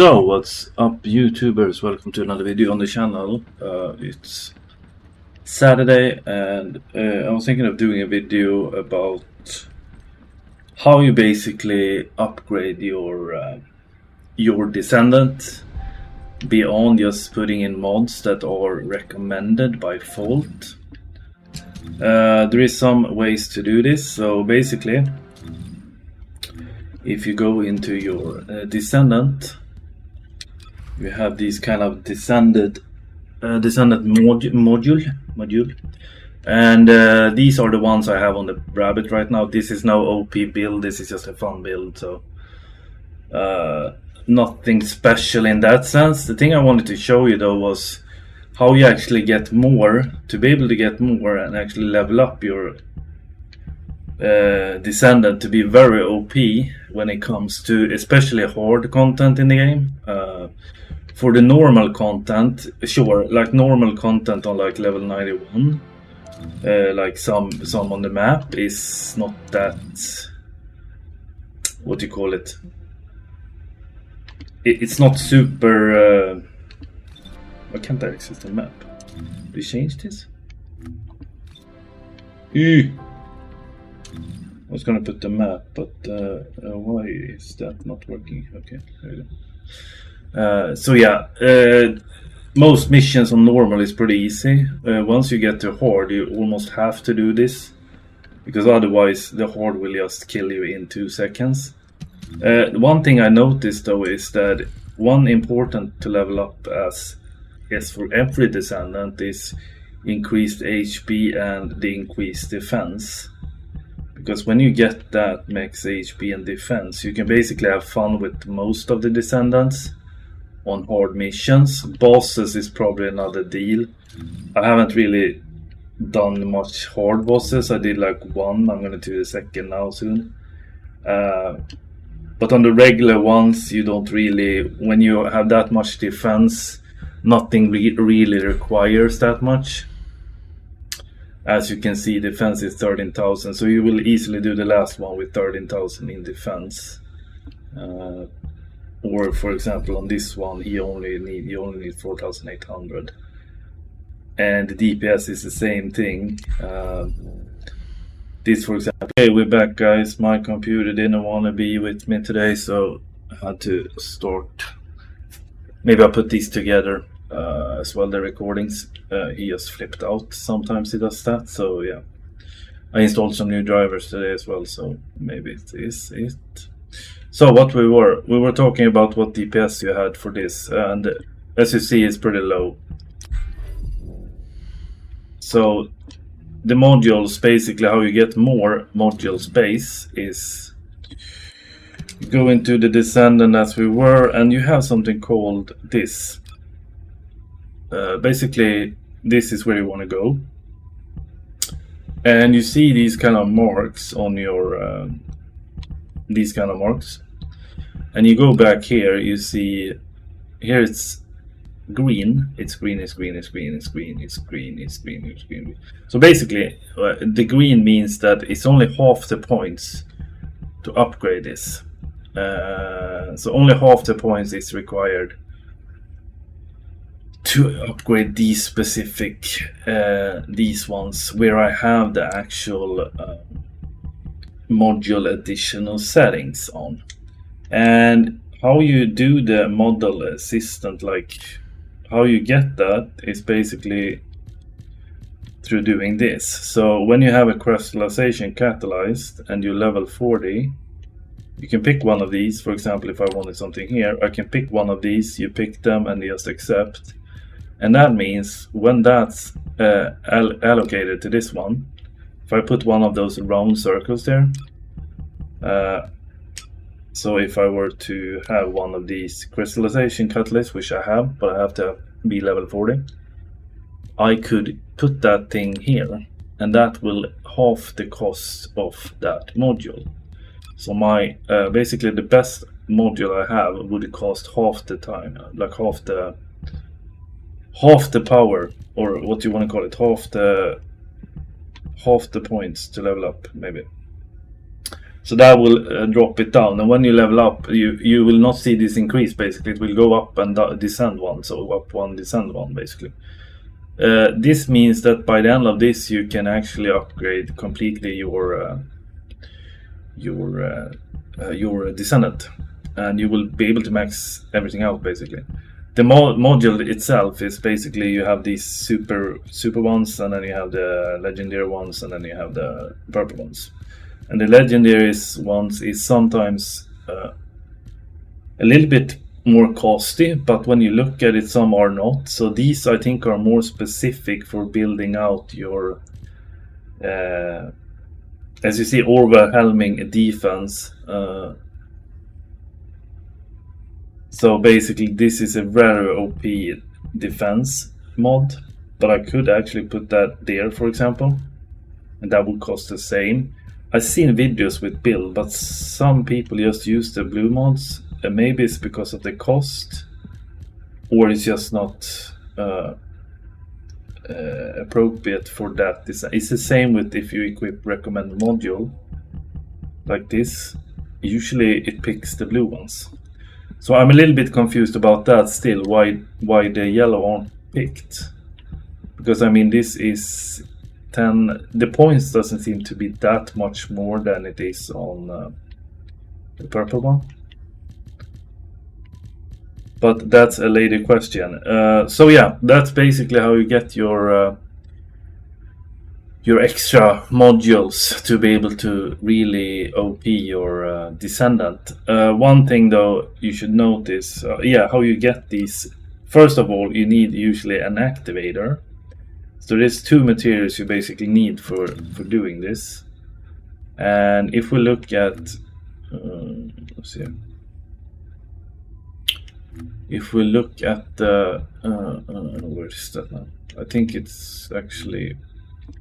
So, what's up YouTubers? Welcome to another video on the channel. It's Saturday and I was thinking of doing a video about how you basically upgrade your Descendant beyond just putting in mods that are recommended by default. There is some ways to do this. So basically, if you go into your Descendant, you have these kind of Descendant module, and these are the ones I have on the Rabbit right now. This is no OP build, this is just a fun build, so nothing special in that sense. The thing I wanted to show you though was how you actually get more, to be able to get more and actually level up your Descendant to be very OP when it comes to especially hard content in the game. For the normal content, sure, like normal content on like level 91, like some on the map is not that, what do you call it? It's not super. Why can't I access the map? Did we change this? I was gonna put the map, but why is that not working? Okay, there we go. So yeah, most missions on normal is pretty easy. Once you get to hard, you almost have to do this, because otherwise the hard will just kill you in 2 seconds. One thing I noticed though is that one important to level up as for every Descendant is increased HP and the increased defense. Because when you get that max HP and defense, you can basically have fun with most of the Descendants on hard missions. Bosses is probably another deal. I haven't really done much hard bosses. I did like one. I'm gonna do the second now soon. But on the regular ones, you don't really, when you have that much defense, nothing really requires that much. As you can see, defense is 13,000, so you will easily do the last one with 13,000 in defense. Or for example on this one, you only need 4,800, and the DPS is the same thing. This, for example, okay, we're back guys. My computer didn't want to be with me today, so I had to start. Maybe I'll put these together as well, the recordings. He just flipped out. Sometimes he does that, so yeah. I installed some new drivers today as well, so maybe it is it. So what we were talking about what DPS you had for this, and as you see, it's pretty low. So the modules, basically how you get more module space is you go into the Descendant as we were, and you have something called this. Basically this is where you want to go, and you see these kind of marks on your these kind of marks, and you go back here, you see here it's green, it's green. So basically the green means that it's only half the points to upgrade this. So only half the points is required to upgrade these specific these ones where I have the actual module additional settings on. And how you do the model assistant, like how you get that, is basically through doing this. So when you have a crystallization catalyzed and you level 40, you can pick one of these. For example, if I wanted something here, I can pick one of these, you pick them and just accept. And that means when that's allocated to this one, if I put one of those round circles there, so if I were to have one of these crystallization catalysts, which I have, but I have to be level 40, I could put that thing here, and that will half the cost of that module. So my basically the best module I have would cost half the time, like half the power, or what you want to call it, half the points to level up, maybe. So that will drop it down, and when you level up, you will not see this increase. Basically, it will go up and descend one, so up one, descend one, basically. This means that by the end of this, you can actually upgrade completely your Descendant, and you will be able to max everything out, basically. The module itself is basically, you have these super ones, and then you have the legendary ones, and then you have the purple ones. And the legendary ones is sometimes a little bit more costly, but when you look at it, some are not. So these, I think, are more specific for building out your, as you see, overwhelming defense. So basically, this is a very OP defense mod, but I could actually put that there, for example, and that would cost the same. I've seen videos with build, but some people just use the blue mods. Maybe it's because of the cost, or it's just not appropriate for that design. It's the same with if you equip recommend module like this. Usually it picks the blue ones. So I'm a little bit confused about that still, why the yellow aren't picked. Because I mean, this is 10, the points doesn't seem to be that much more than it is on the purple one. But that's a later question. So yeah, that's basically how you get your extra modules to be able to really OP your Descendant. One thing though you should notice, how you get these. First of all, you need usually an activator. So there's 2 materials you basically need for doing this. And if we look at, let's see. If we look at the, where is that now? I think it's actually,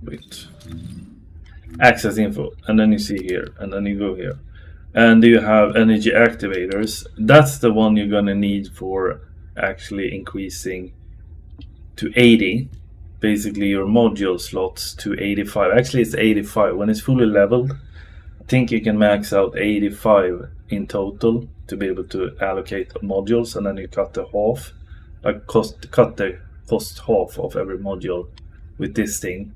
wait, access info, and then you see here, and then you go here, and you have energy activators. That's the one you're gonna need for actually increasing to 80, basically your module slots to 85. Actually, it's 85 when it's fully leveled. I think you can max out 85 in total to be able to allocate modules, and then you cut the half, cut the cost half of every module with this thing.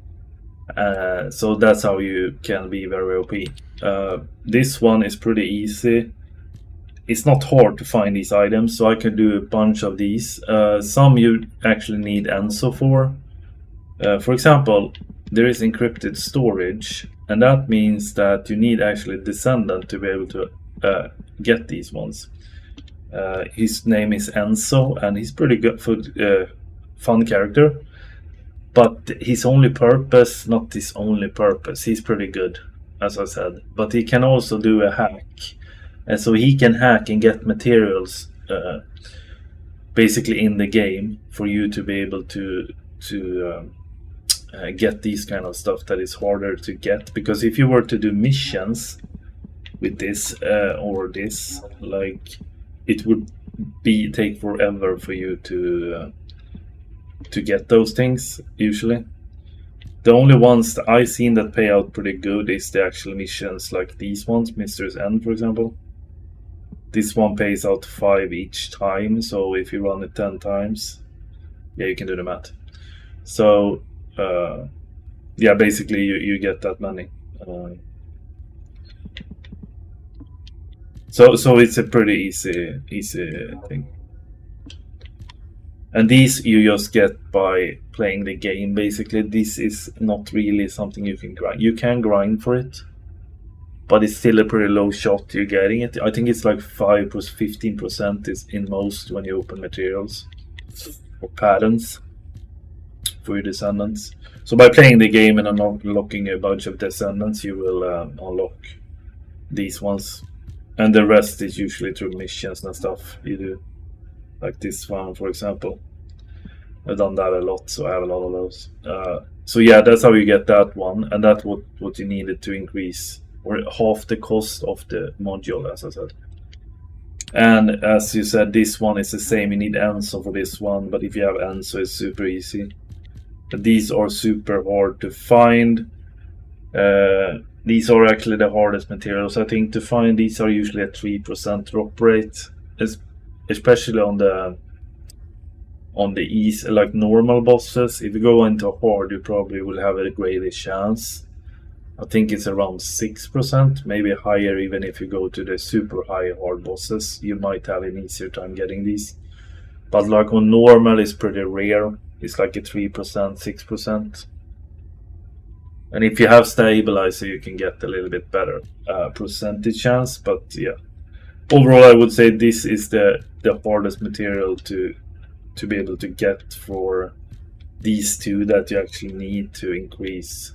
So that's how you can be very OP. This one is pretty easy. It's not hard to find these items, so I can do a bunch of these. Some you actually need ENSO for. For example, there is encrypted storage, and that means that you need actually Descendant to be able to get these ones. His name is Enzo, and he's pretty good for fun character, but his only purpose, not his only purpose, he's pretty good, as I said, but he can also do a hack, and so he can hack and get materials basically in the game for you to be able to get these kind of stuff that is harder to get. Because if you were to do missions with this or this, like, it would take forever for you to get those things. Usually the only ones that I've seen that pay out pretty good is the actual missions, like these ones, Mister's End, for example. This one pays out 5 each time, so if you run it 10 times, yeah, you can do the math. So yeah, basically you get that money. So it's a pretty easy thing. And these you just get by playing the game, basically. This is not really something you can grind. You can grind for it, but it's still a pretty low shot you're getting it. I think it's like 5 plus 15% is in most when you open materials or patterns for your Descendants. So by playing the game and unlocking a bunch of Descendants, you will unlock these ones. And the rest is usually through missions and stuff you do. Like this one, for example. I've done that a lot, so I have a lot of those. So yeah, that's how you get that one. And that's what you needed to increase, or half the cost of the module, as I said. And as you said, this one is the same. You need ENSO for this one, but if you have ENSO, it's super easy. But these are super hard to find. these are actually the hardest materials. I think to find these are usually a 3% drop rate, especially on the easy, like normal bosses. If you go into hard, you probably will have a greater chance. I think it's around 6%, maybe higher even if you go to the super high hard bosses. You might have an easier time getting these. But like on normal, it's pretty rare. It's like a 3%, 6%. And if you have stabilizer, you can get a little bit better percentage chance. But yeah, overall, I would say this is the hardest material to be able to get for these two that you actually need to increase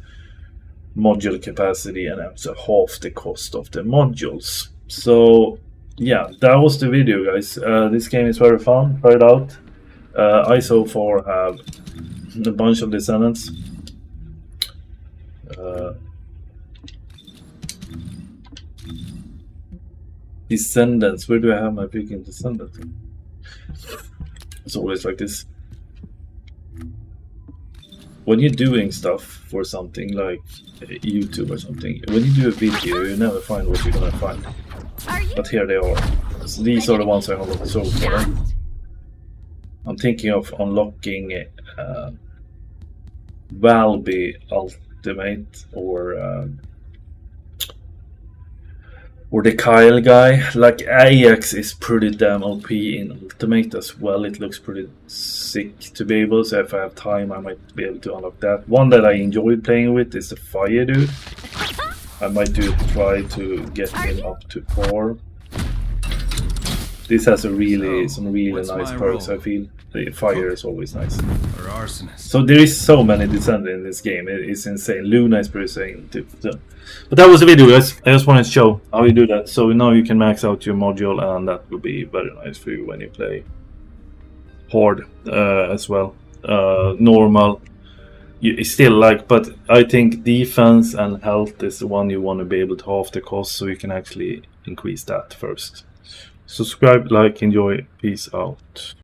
module capacity and also half the cost of the modules. So yeah, that was the video, guys. This game is very fun. Try it out. I so far have a bunch of Descendants. Descendants. Where do I have my freaking Descendant? It's always like this. When you're doing stuff for something like YouTube or something, when you do a video, you never find what you're gonna find. But here they are. So these are the ones I unlocked so far. I'm thinking of unlocking Valby Ultimate or the Kyle guy. Like Ajax is pretty damn OP in Ultimate as well. It looks pretty sick to be able, so if I have time I might be able to unlock that. One that I enjoyed playing with is the Fire Dude. I might try to get him up to 4. This has some really nice perks, I feel. The fire is always nice. So there is so many Descendants in this game. It's insane. Luna is pretty insane too. So. But that was the video, guys. I just wanted to show how you do that. So now you can max out your module, and that will be very nice for you when you play hard as well. Normal. You still like, but I think defense and health is the one you want to be able to half the cost, so you can actually increase that first. Subscribe, like, enjoy. Peace out.